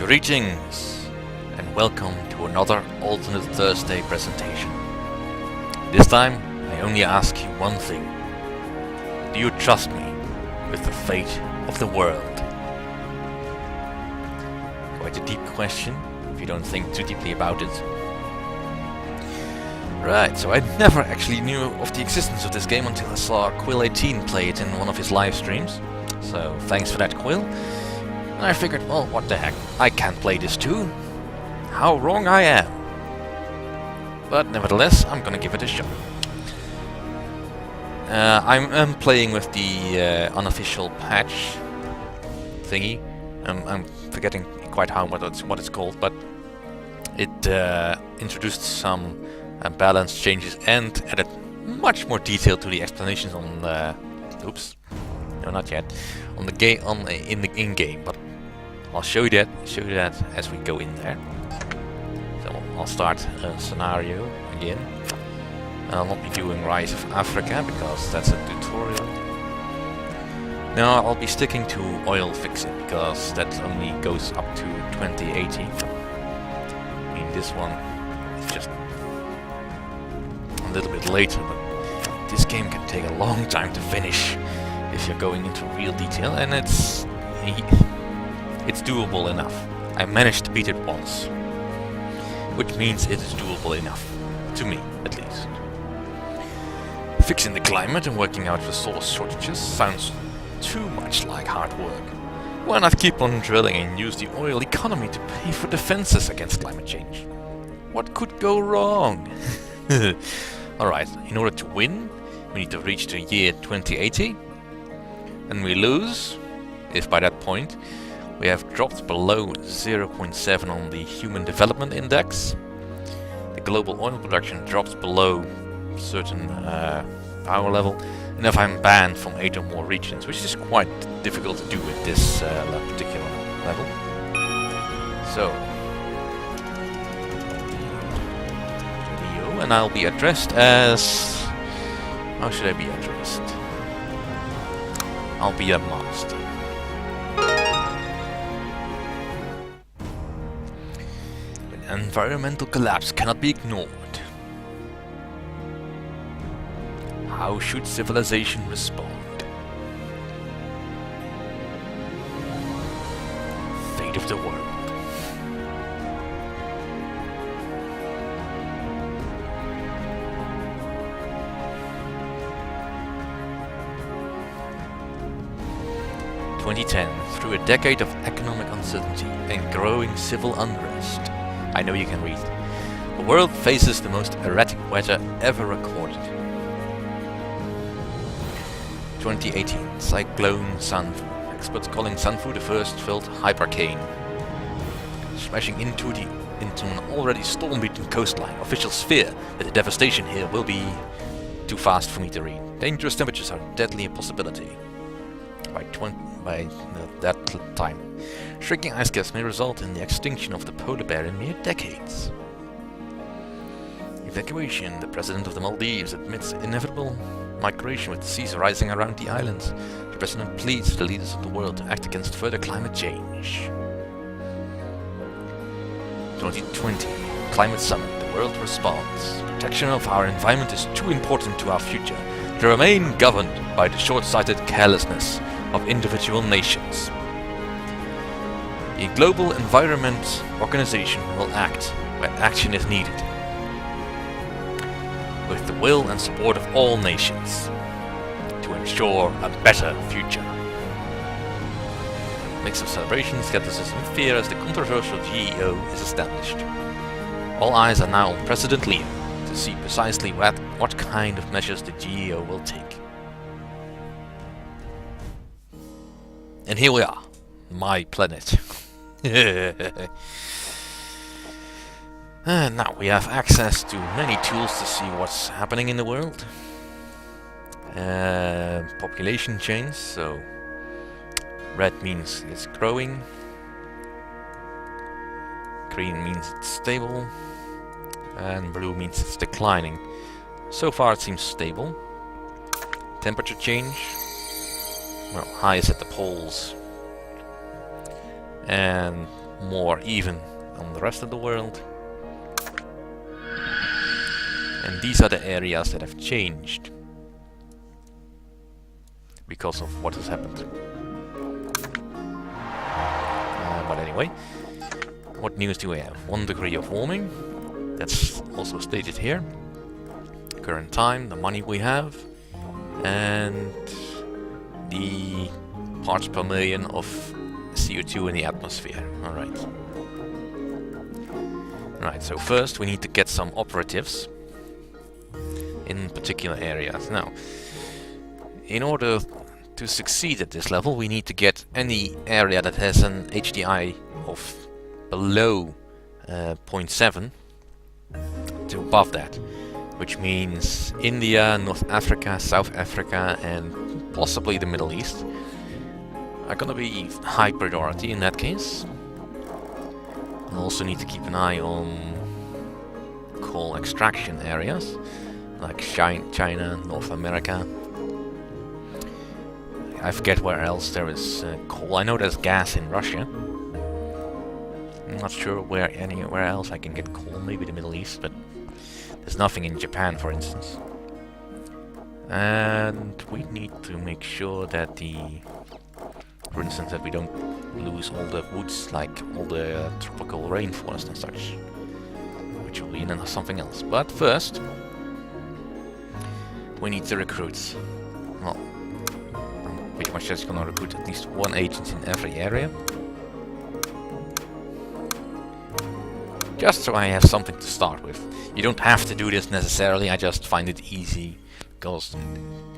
Greetings and welcome to another Alternate Thursday presentation. This time I only ask you one thing. Do you trust me with the fate of the world? Quite a deep question if you don't think too deeply about it. Right, so I never actually knew of the existence of this game until I saw Quill18 play it in one of his live streams. So thanks for that, Quill. And I figured, well, what the heck, I can play this too. How wrong I am. But nevertheless, I'm gonna give it a shot. I'm playing with the unofficial patch thingy. I'm forgetting quite what it's called, but it introduced some balance changes and added much more detail to the explanations on the... Oops, no, not yet. On the game, in the in-game, but I'll show you that as we go in there. So I'll start a scenario again. I'll not be doing Rise of Africa because that's a tutorial. No, I'll be sticking to oil fixing because that only goes up to 2080. I mean, this one is just a little bit later, but this game can take a long time to finish if you're going into real detail, and it's doable enough. I managed to beat it once, which means it is doable enough, to me at least. Fixing the climate and working out resource shortages sounds too much like hard work. Why not keep on drilling and use the oil economy to pay for defenses against climate change? What could go wrong? Alright, in order to win, we need to reach the year 2080. And we lose, if by that point we have dropped below 0.7 on the Human Development Index. The global oil production drops below a certain power level, and if I'm banned from 8 or more regions, which is quite difficult to do at this particular level. So, and I'll be addressed as... how should I be addressed? I'll be a master. Environmental collapse cannot be ignored. How should civilization respond? Fate of the world. Through a decade of economic uncertainty and growing civil unrest. I know you can read. The world faces the most erratic weather ever recorded. 2018, Cyclone Sanfu. Experts calling Sanfu the first felt hypercane. Smashing into an already storm-beaten coastline. Officials fear that the devastation here will be too fast for me to read. Dangerous temperatures are deadly a possibility. By that time. Shrinking ice caps may result in the extinction of the polar bear in mere decades. Evacuation. The president of the Maldives admits inevitable migration with the seas rising around the islands. The president pleads the leaders of the world to act against further climate change. 2020. Climate Summit. The world responds. Protection of our environment is too important to our future to remain governed by the short-sighted carelessness of individual nations. The Global Environment Organization will act where action is needed, with the will and support of all nations, to ensure a better future. Mix of celebration, skepticism, and fear as the controversial GEO is established. All eyes are now on President Leo to see precisely what kind of measures the GEO will take. And here we are, my planet. Now we have access to many tools to see what's happening in the world. Population change, so red means it's growing, green means it's stable, and blue means it's declining. So far it seems stable. Temperature change. Well, high is at the poles, and more even on the rest of the world. And these are the areas that have changed because of what has happened. But anyway, what news do we have? 1 degree of warming. That's also stated here. Current time, the money we have, and the parts per million of CO2 in the atmosphere. Alright. Right, so first we need to get some operatives in particular areas. Now, in order to succeed at this level, we need to get any area that has an HDI of below 0.7 to above that, which means India, North Africa, South Africa, and possibly the Middle East are gonna be high priority in that case. We'll also need to keep an eye on coal extraction areas like China, North America. I forget where else there is coal. I know there's gas in Russia. I'm not sure where anywhere else I can get coal. Maybe the Middle East, but there's nothing in Japan, for instance. And we need to make sure that for instance, that we don't lose all the woods, like all the tropical rainforest and such, which will be something else. But first, we need to recruit. Well, I'm pretty much just gonna recruit at least 1 agent in every area. Just so I have something to start with. You don't have to do this necessarily, I just find it easy because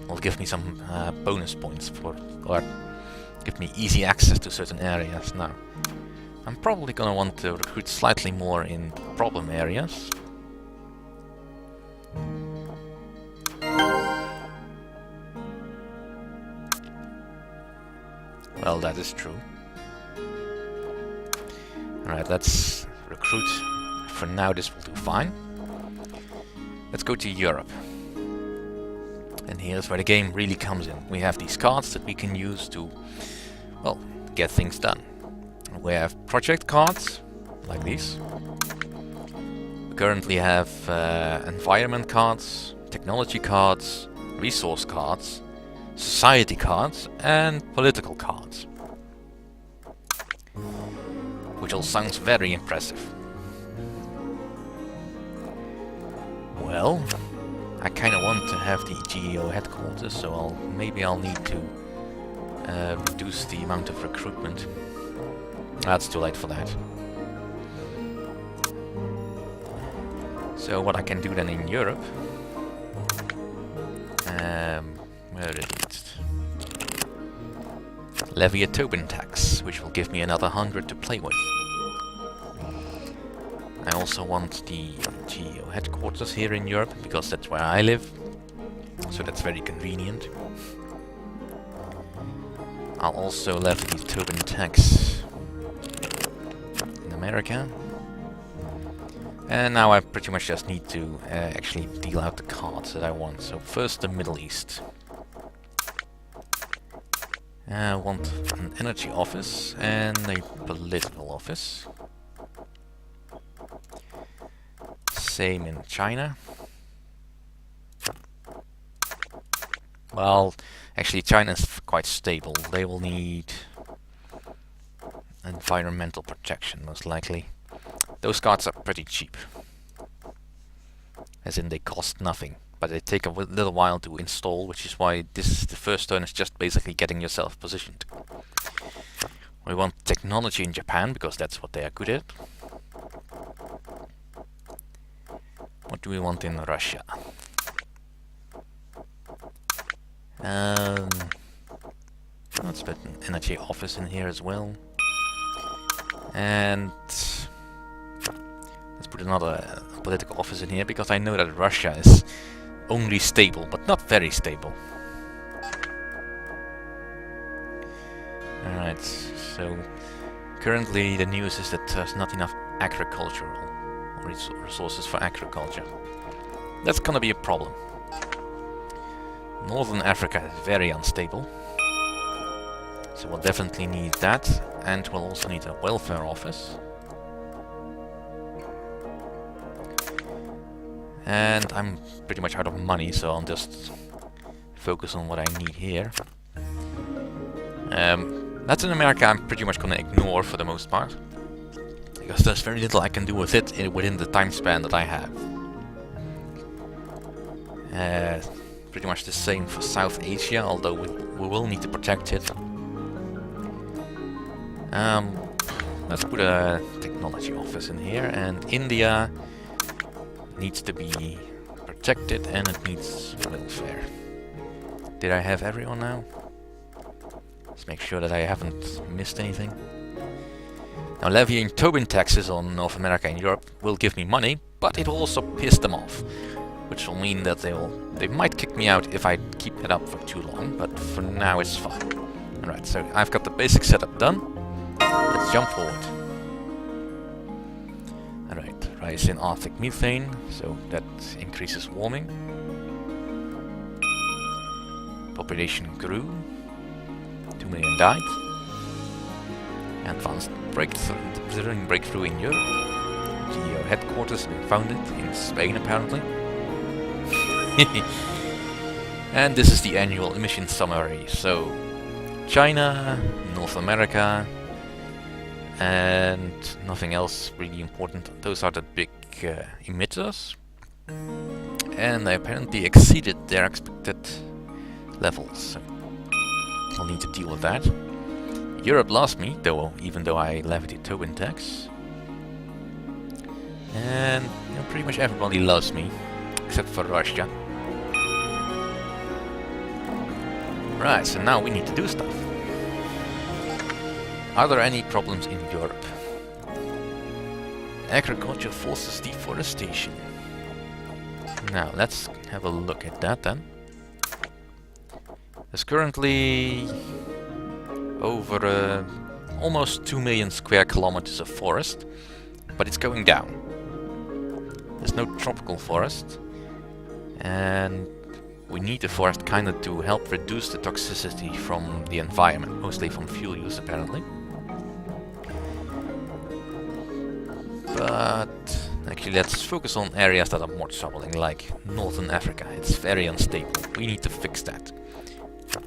it'll give me some bonus points or give me easy access to certain areas. Now, I'm probably gonna want to recruit slightly more in problem areas. Well, that is true. Alright, let's recruit. For now, this will do fine. Let's go to Europe. And here's where the game really comes in. We have these cards that we can use to, well, get things done. We have project cards, like these. We currently have environment cards, technology cards, resource cards, society cards, and political cards. Which all sounds very impressive. Well, I kind of want to have the GEO headquarters, so maybe I'll need to reduce the amount of recruitment. That's too late for that. So what I can do then in Europe, where is it? Levy a Tobin tax, which will give me another 100 to play with. I also want the GEO headquarters here in Europe, because that's where I live, so that's very convenient. I'll also levy the Tobin tax in America. And now I pretty much just need to actually deal out the cards that I want. So first the Middle East. I want an energy office and a political office. Same in China. Well, actually China is quite stable. They will need environmental protection, most likely. Those cards are pretty cheap. As in, they cost nothing. But they take a little while to install, which is why this is the first turn is just basically getting yourself positioned. We want technology in Japan, because that's what they are good at. What do we want in Russia? Let's put an energy office in here as well. And let's put another political office in here, because I know that Russia is only stable, but not very stable. Alright, so currently the news is that there's not enough agricultural resources for agriculture. That's gonna be a problem. Northern Africa is very unstable. So we'll definitely need that, and we'll also need a welfare office. And I'm pretty much out of money, so I'll just focus on what I need here. Latin America I'm pretty much gonna ignore for the most part, because there's very little I can do with it within the time span that I have. Pretty much the same for South Asia, although we will need to protect it. Let's put a technology office in here, and India needs to be protected, and it needs welfare. Did I have everyone now? Let's make sure that I haven't missed anything. Now, levying Tobin taxes on North America and Europe will give me money, but it will also piss them off, which will mean that they might kick me out if I keep it up for too long, but for now it's fine. Alright, so I've got the basic setup done. Let's jump forward. Alright, rise in Arctic methane, so that increases warming. Population grew. 2 million died. Advanced breakthrough in Europe. Geo headquarters have been founded in Spain, apparently. And this is the annual emission summary. So, China, North America, and nothing else really important. Those are the big emitters. And they apparently exceeded their expected levels. So I'll need to deal with that. Europe lost me, even though I levied a Tobin tax. And pretty much everybody loves me, except for Russia. Right, so now we need to do stuff. Are there any problems in Europe? Agriculture forces deforestation. Now, let's have a look at that then. There's currently over almost 2 million square kilometers of forest, but it's going down. There's no tropical forest, and we need the forest kind of to help reduce the toxicity from the environment, mostly from fuel use apparently. But actually let's focus on areas that are more troubling, like Northern Africa. It's very unstable. We need to fix that.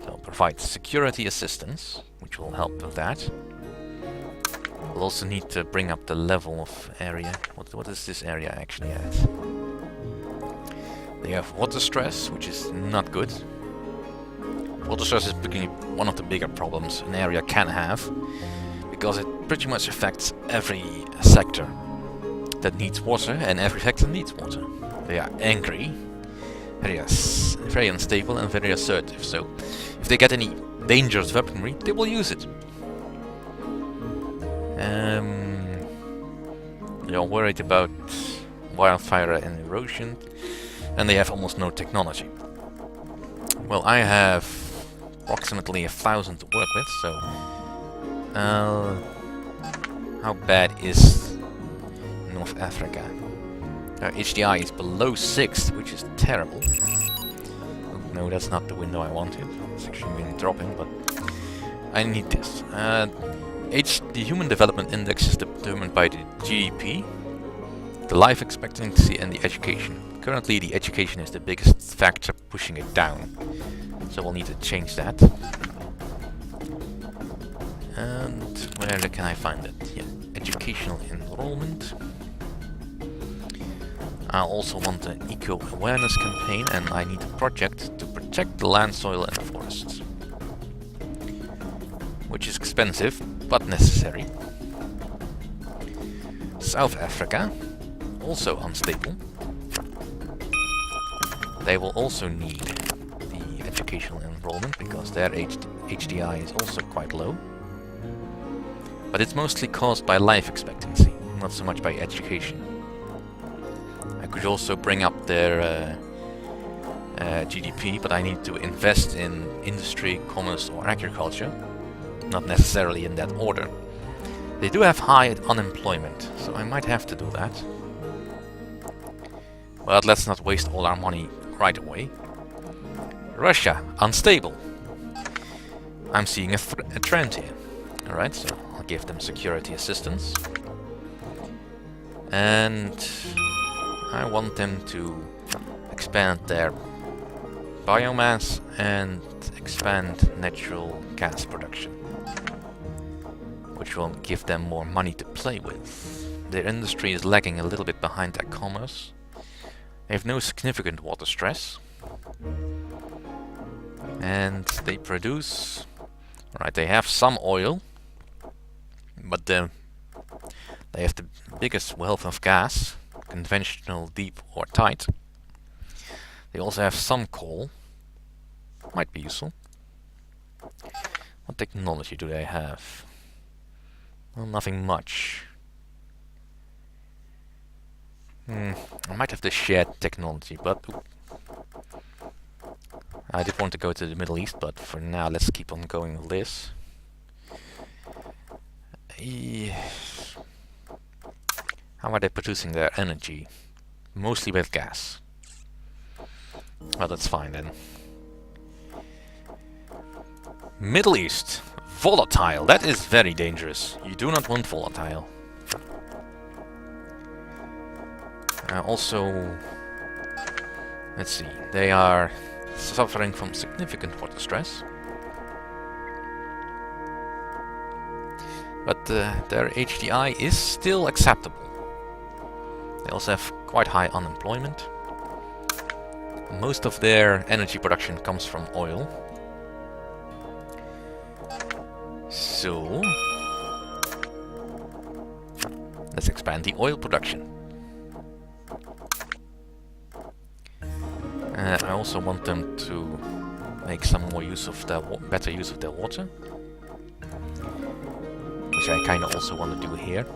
So provide security assistance, which will help with that. We'll also need to bring up the level of area. What is this area actually at? They have water stress, which is not good. Water stress is becoming one of the bigger problems an area can have, because it pretty much affects every sector that needs water, and every sector needs water. They are angry, very unstable, and very assertive. So if they get any dangerous weaponry, they will use it. They are worried about wildfire and erosion, and they have almost no technology. Well, I have approximately 1,000 to work with, so how bad is North Africa? HDI is below 6, which is terrible. Oh, no, that's not the window I wanted. It's actually been dropping, but I need this. The Human Development Index is determined by the GDP, the life expectancy, and the education. Currently, the education is the biggest factor pushing it down, so we'll need to change that. And where can I find it? Yeah, educational enrollment. I also want an eco-awareness campaign, and I need a project to protect the land, soil, and forests, which is expensive but necessary. South Africa, also unstable. They will also need the educational enrollment because their HDI is also quite low. But it's mostly caused by life expectancy, not so much by education. I could also bring up their GDP, but I need to invest in industry, commerce, or agriculture. Not necessarily in that order. They do have high unemployment, so I might have to do that. But let's not waste all our money right away. Russia, unstable. I'm seeing a trend here. Alright, so I'll give them security assistance. And I want them to expand their biomass and expand natural gas production, which will give them more money to play with. Their industry is lagging a little bit behind their commerce. They have no significant water stress. And they produce... Alright, they have some oil, but they have the biggest wealth of gas, conventional, deep or tight. They also have some coal, might be useful. What technology do they have? Well, nothing much. I might have the shared technology, but I did want to go to the Middle East, but for now let's keep on going with this. How are they producing their energy? Mostly with gas. Well, that's fine then. Middle East. Volatile. That is very dangerous. You do not want volatile. Also, let's see. They are suffering from significant water stress. But their HDI is still acceptable. They also have quite high unemployment. Most of their energy production comes from oil. So, let's expand the oil production. I also want them to make some more use of their better use of their water, which I kind of also want to do here.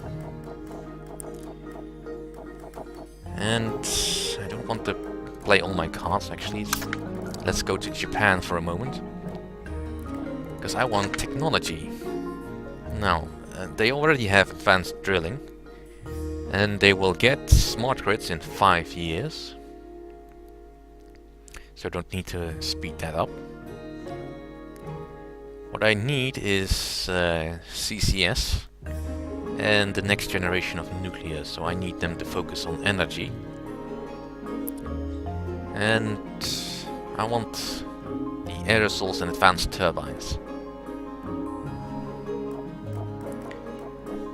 And I don't want to play all my cards actually. Let's go to Japan for a moment, because I want technology. Now, they already have advanced drilling, and they will get smart grids in 5 years. So I don't need to speed that up. What I need is CCS and the next generation of nuclear, so I need them to focus on energy. And I want the aerosols and advanced turbines.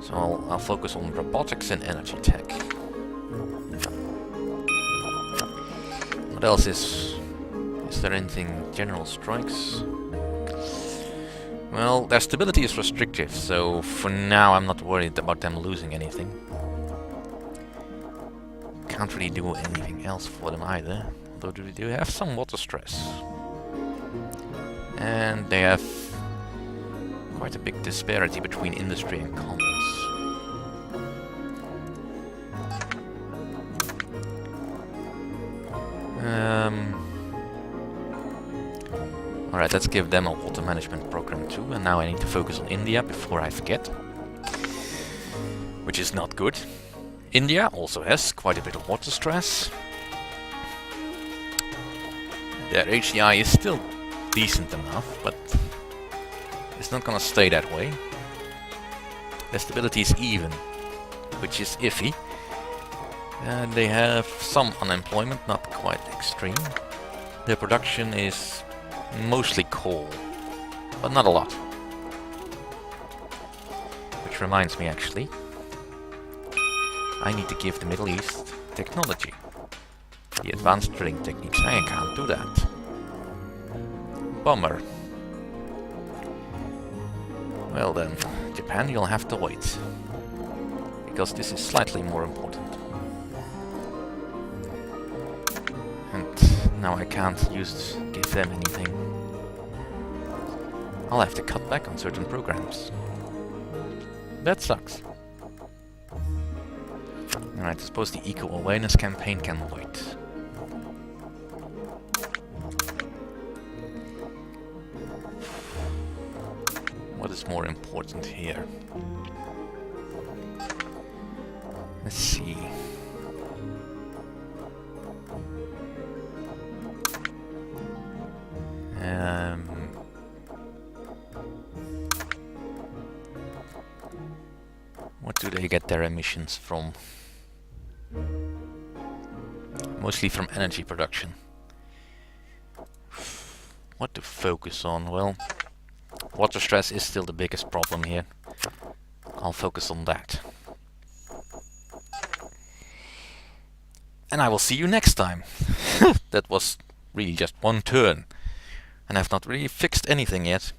So I'll focus on robotics and energy tech. What else is there anything? General strikes? Well, their stability is restrictive, so for now I'm not worried about them losing anything. Can't really do anything else for them either, although they do have some water stress. And they have quite a big disparity between industry and commerce. Alright, let's give them a water management program too, and now I need to focus on India before I forget. Which is not good. India also has quite a bit of water stress. Their HDI is still decent enough, but it's not gonna stay that way. Their stability is even, which is iffy. And they have some unemployment, not quite extreme. Their production is mostly coal, but not a lot. Which reminds me actually, I need to give the Middle East technology. The advanced drilling techniques. I can't do that. Bummer. Well then, Japan, you'll have to wait. Because this is slightly more important. And now I can't give them anything. I'll have to cut back on certain programs. That sucks. Alright, I suppose the eco-awareness campaign can wait. What is more important here? Let's see. What do they get their emissions from? Mostly from energy production. What to focus on? Well, water stress is still the biggest problem here. I'll focus on that. And I will see you next time. That was really just one turn. And I've not really fixed anything yet.